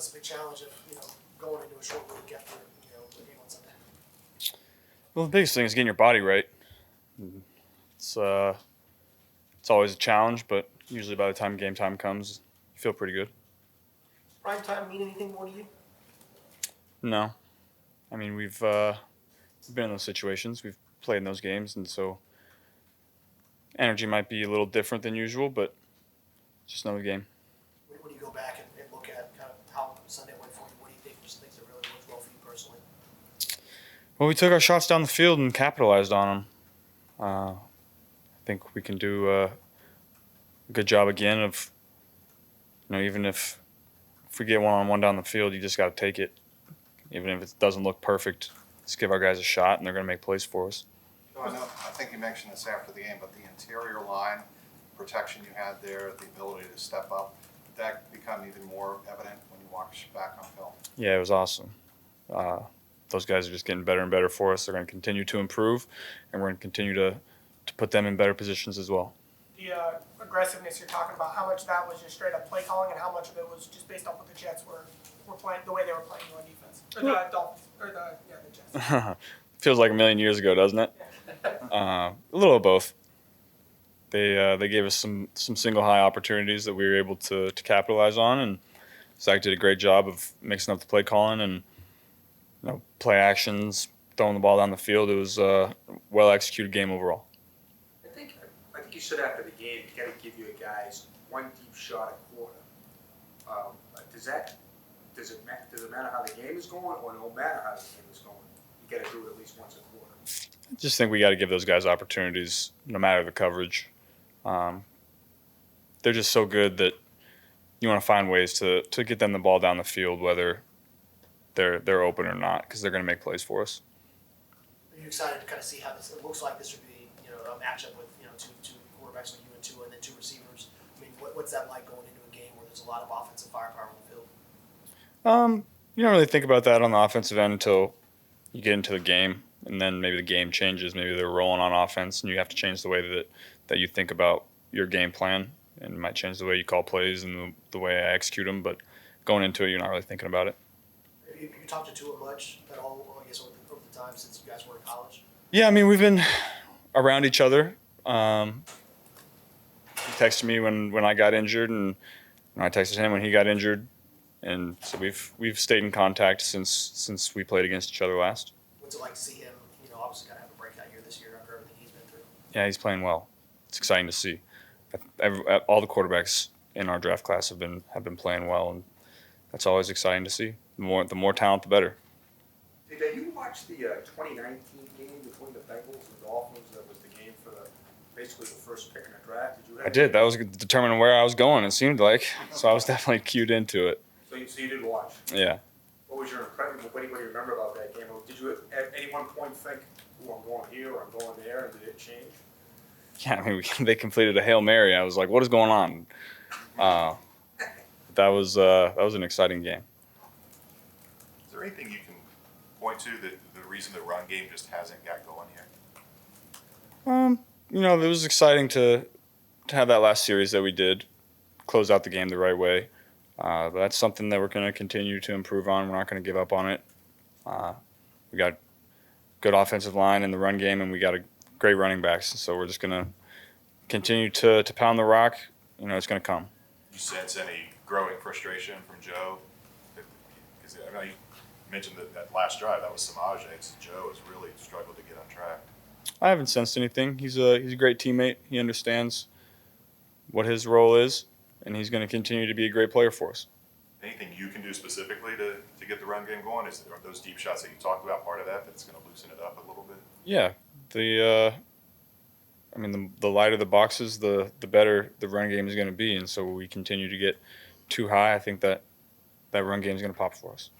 What's the big challenge of going into a short week after a game on Sunday? Well, the biggest thing is getting your body right. It's always a challenge, but usually by the time game time comes, you feel pretty good. Prime time mean anything more to you? No, I mean we've been in those situations, we've played in those games, and so energy might be a little different than usual, but it's just another game. When you go back and look at kind of how Sunday went for you, what do you think were some things that really worked well for you personally? Well, we took our shots down the field and capitalized on them. I think we can do a good job again of, even if we get one-on-one down the field, you just got to take it. Even if it doesn't look perfect, just give our guys a shot, and they're going to make plays for us. I think you mentioned this after the game, but the interior line protection you had there, the ability to step up, did that become even more evident when you watch back on film? Yeah, it was awesome. Those guys are just getting better and better for us. They're going to continue to improve, and we're going to continue to put them in better positions as well. The aggressiveness you're talking about, how much of that was just straight up play calling, and how much of it was just based off what the Jets were playing, the way they were playing on defense, or the Dolphins, or the Jets. Feels like a million years ago, doesn't it? A little of both. They gave us some single high opportunities that we were able to capitalize on, and Zach did a great job of mixing up the play calling and play actions, throwing the ball down the field. It was a well executed game overall. I think you said after the game, you got to give your guys one deep shot a quarter. Does it matter how the game is going, or no matter how the game is going, you got to do it at least once a quarter? I just think we got to give those guys opportunities, no matter the coverage. They're just so good that you want to find ways to get them the ball down the field, whether they're open or not, because they're going to make plays for us. Are you excited to kind of see how this? It looks like this would be a matchup with two quarterbacks like you and two, and then two receivers. I mean, what's that like going into a game where there's a lot of offensive firepower on the field? You don't really think about that on the offensive end until you get into the game, and then maybe the game changes. Maybe they're rolling on offense, and you have to change the way that you think about your game plan, and it might change the way you call plays and the way I execute them. But going into it, you're not really thinking about it. Have you talked to Tua much at all? I guess over the time since you guys were in college. Yeah, I mean we've been around each other. He texted me when I got injured, and I texted him when he got injured, and so we've stayed in contact since we played against each other last. What's it like to see him? Obviously got to have a breakout year this year after everything he's been through. Yeah, he's playing well. It's exciting to see. All the quarterbacks in our draft class have been playing well, and that's always exciting to see. The more talent, the better. Did you watch the 2019 game between the Bengals and the Dolphins? That was the game for basically the first pick in the draft. I did. That was determining where I was going, it seemed like. So I was definitely cued into it. So you did watch? Yeah. What was your impression? What do you remember about that game? Did you at any one point think, "Oh, I'm going here or I'm going there," and did it change? Yeah, I mean, they completed a Hail Mary. I was like, what is going on? That was an exciting game. Is there anything you can point to that the reason the run game just hasn't got going here? It was exciting to have that last series that we did, close out the game the right way. But that's something that we're going to continue to improve on. We're not going to give up on it. We got good offensive line in the run game, and we got a great running backs. So we're just going to continue to pound the rock. It's going to come. You sense any growing frustration from Joe? Because I know you mentioned that last drive, that was Samaje. Joe has really struggled to get on track. I haven't sensed anything. He's a great teammate. He understands what his role is, and he's going to continue to be a great player for us. Anything you can do specifically to get the run game going? Are those deep shots that you talked about part of that's going to loosen it up a little bit? Yeah. The lighter the boxes, the better the run game is going to be. And so we continue to get too high, I think that run game is going to pop for us.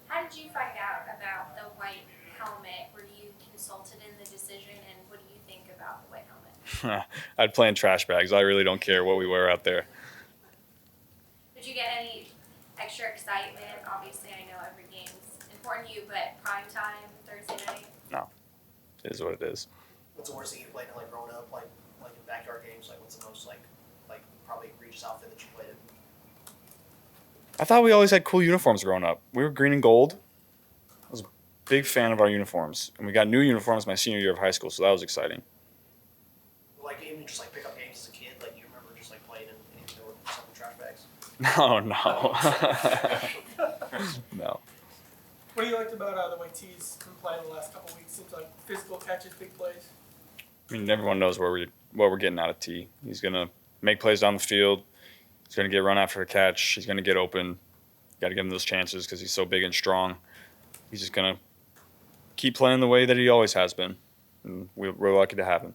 How did you find out about the white helmet? Were you consulted in the decision, and what do you think about the white helmet? I'd play in trash bags. I really don't care what we wear out there. Did you get any extra excitement? Obviously, I know every game's important to you, but prime time, Thursday night? No. It is what it is. What's the worst thing you played in, growing up, like in backyard games? Like, what's the most, probably egregious outfit that you played I thought we always had cool uniforms growing up. We were green and gold. I was a big fan of our uniforms, and we got new uniforms my senior year of high school, so that was exciting. Like even just like pick up games as a kid, like you remember just like playing in there with some trash bags. No, no. no. What do you liked about the way T's been playing the last couple weeks? Seems like physical catches, big plays. I mean, everyone knows what we're getting out of T. He's gonna make plays down the field. He's gonna get run after the catch. He's gonna get open. Got to give him those chances because he's so big and strong. He's just gonna keep playing the way that he always has been, and we're lucky to have him.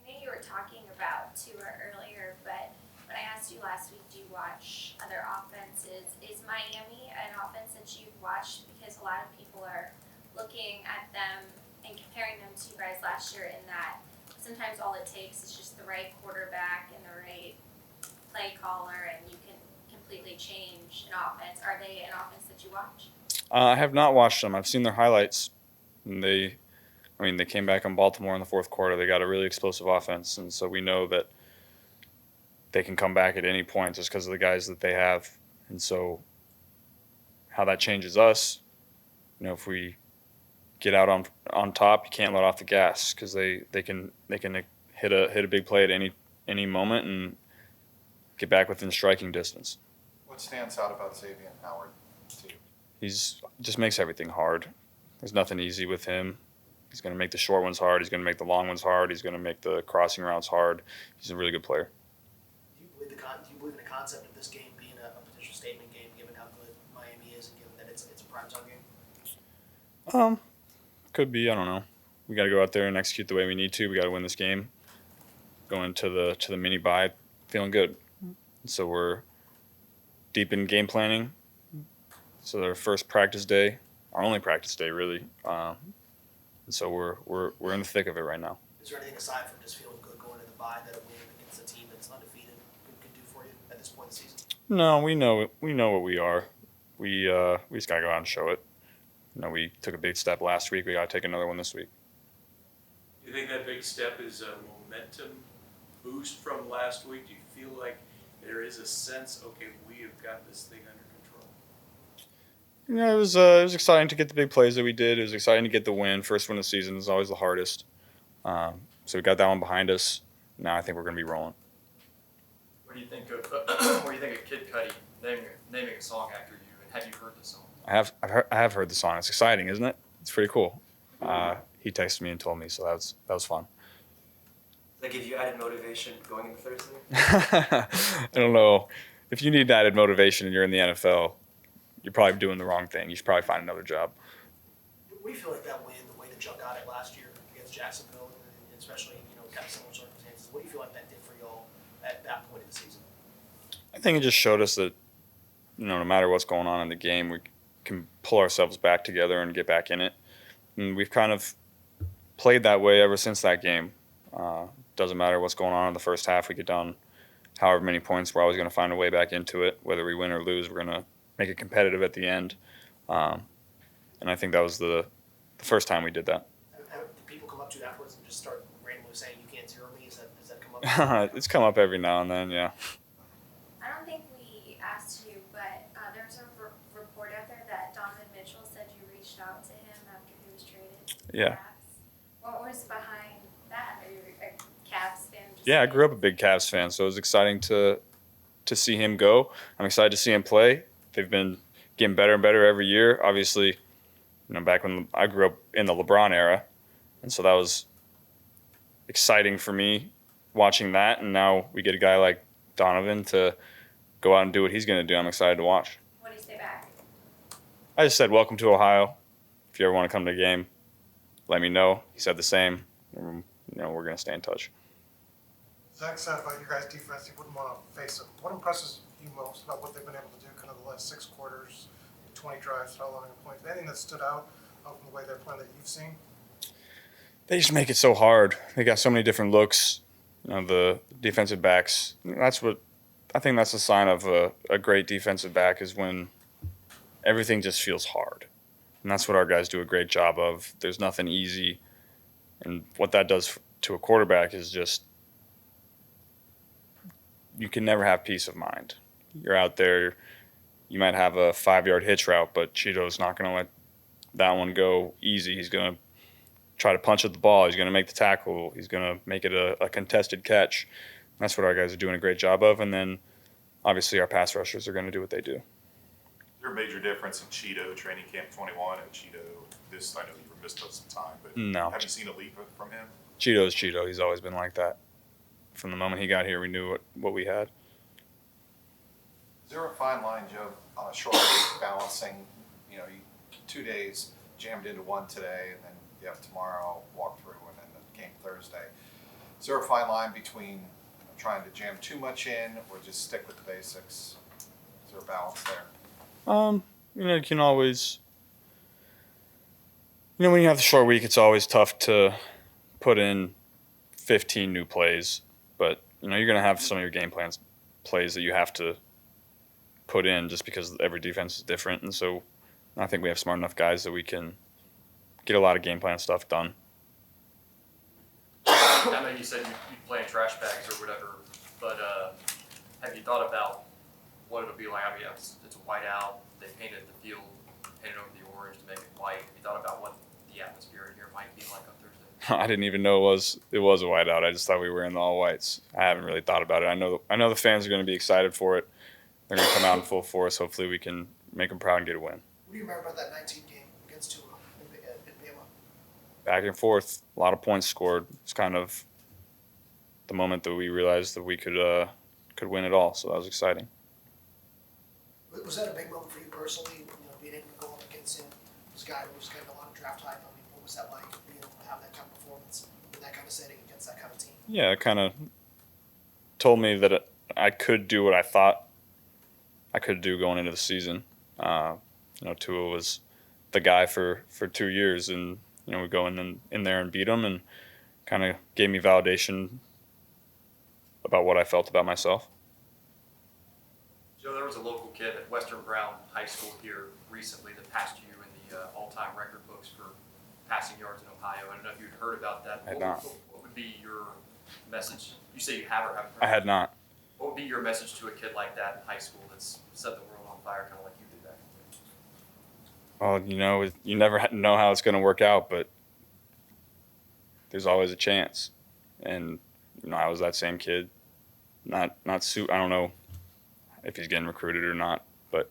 I know you were talking about Tua earlier, but when I asked you last week, do you watch other offenses? Is Miami an offense that you've watched? Because a lot of people are looking at them and comparing them to you guys last year in that sometimes all it takes is just the right quarterback and the right play caller, and you can completely change an offense. Are they an offense that you watch? I have not watched them. I've seen their highlights. And they came back on Baltimore in the fourth quarter. They got a really explosive offense, and so we know that they can come back at any point just because of the guys that they have. And so how that changes us, if we get out on top, you can't let off the gas because they can hit a big play at any moment and get back within striking distance. What stands out about Xavier Howard to you? He's just makes everything hard. There's nothing easy with him. He's going to make the short ones hard. He's going to make the long ones hard. He's going to make the crossing routes hard. He's a really good player. Do you believe in the concept of this game being a potential statement game, given how good Miami is, and given that it's a primetime game? Could be. I don't know. We got to go out there and execute the way we need to. We got to win this game. Going to the mini bye, feeling good. So we're deep in game planning. So our first practice day, our only practice day really. And so we're in the thick of it right now. Is there anything aside from just feeling good going into the bye that a win against a team that's undefeated could do for you at this point in the season? No, we know what we are. We just gotta go out and show it. We took a big step last week. We gotta take another one this week. Do you think that big step is a momentum boost from last week? Do you feel like there is a sense, okay, we have got this thing under control? It was exciting to get the big plays that we did. It was exciting to get the win. First win of the season is always the hardest. So we got that one behind us. Now I think we're gonna be rolling. What do you think of Kid Cudi naming a song after you? And have you heard the song? I have heard the song. It's exciting, isn't it? It's pretty cool. He texted me and told me, so that was fun. Does that give you added motivation going into Thursday? I don't know. If you need added motivation and you're in the NFL, you're probably doing the wrong thing. You should probably find another job. What do you feel like that win, the way the Chuck got it last year against Jacksonville, and especially kind of similar circumstances, what do you feel like that did for y'all at that point in the season? I think it just showed us that no matter what's going on in the game, we can pull ourselves back together and get back in it. And we've kind of played that way ever since that game. Doesn't matter what's going on in the first half. We get down however many points, we're always going to find a way back into it. Whether we win or lose, we're going to make it competitive at the end. And I think that was the first time we did that. Do people come up to you afterwards and just start randomly saying, "You can't zero me"? Does that come up? It's come up every now and then, yeah. I don't think we asked you, but there's a report out there that Donovan Mitchell said you reached out to him after he was traded to the Yeah. Cavs. What was behind that? Are you a Cavs fan? Yeah, I grew up a big Cavs fan, so it was exciting to see him go. I'm excited to see him play. They've been getting better and better every year. Obviously, back when I grew up in the LeBron era, and so that was exciting for me watching that. And now we get a guy like Donovan to go out and do what he's going to do. I'm excited to watch. What do you say back? I just said, "Welcome to Ohio. If you ever want to come to a game, let me know." He said the same. We're going to stay in touch. Zach said about your guys' defense, you wouldn't want to face them. What impresses you most about what they've been able to do kind of the last 6 quarters, 20 drives, how long a point? Anything that stood out from the way they're playing that you've seen? They just make it so hard. They got so many different looks. The defensive backs. I think that's a sign of a great defensive back is when everything just feels hard. And that's what our guys do a great job of. There's nothing easy. And what that does to a quarterback is just you can never have peace of mind. You're out there, you might have a 5-yard hitch route, but Cheeto's not going to let that one go easy. He's going to try to punch at the ball. He's going to make the tackle. He's going to make it a contested catch. That's what our guys are doing a great job of. And then obviously our pass rushers are going to do what they do. Is there a major difference in Cheeto training camp 21 and Cheeto this? I know you were missed some time, but No. have you seen a leap from him? Cheeto's Cheeto. He's always been like that. From the moment he got here, we knew what we had. Is there a fine line, Joe, on a short week balancing, 2 days jammed into one today, and then you have tomorrow walk through and then the game Thursday? Is there a fine line between trying to jam too much in or just stick with the basics? Is there a balance there? You can always, when you have the short week, it's always tough to put in 15 new plays, but you're going to have some of your game plans plays that you have to put in just because every defense is different, and so I think we have smart enough guys that we can get a lot of game plan stuff done. I know you said you'd play in trash bags or whatever, but have you thought about what it'll be like? I mean, it's a white out. They painted the field, painted over the orange to make it white. Have you thought about what the atmosphere in here might be like on Thursday? I didn't even know it was a whiteout. I just thought we were in the all whites. I haven't really thought about it. I know the fans are going to be excited for it. They're going to come out in full force. Hopefully we can make them proud and get a win. What do you remember about that 19 game against Tua in Bama? Back and forth, a lot of points scored. It's kind of the moment that we realized that we could win it all. So that was exciting. Was that a big moment for you personally? Being able to go up against him, this guy who was getting a lot of draft hype. I mean, what was that like? Being able to have that kind of performance in that kind of setting against that kind of team. Yeah, it kind of told me that I could do what I thought I could do going into the season. Tua was the guy for 2 years, and we go in there and beat him, and kind of gave me validation about what I felt about myself. Joe, there was a local kid at Western Brown High School here recently that passed you in the all-time record books for passing yards in Ohio. I don't know if you'd heard about that. I had not. What would be your message? You say you have or haven't heard? I had not. What would be your message to a kid like that in high school that's set the world on fire, kind of like you did back in the day? Well, you never know how it's going to work out, but there's always a chance. And I was that same kid. I don't know if he's getting recruited or not, but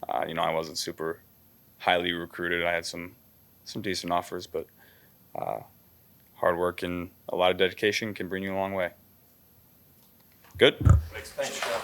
I wasn't super highly recruited. I had some decent offers, but hard work and a lot of dedication can bring you a long way. Good. Thanks, Joe.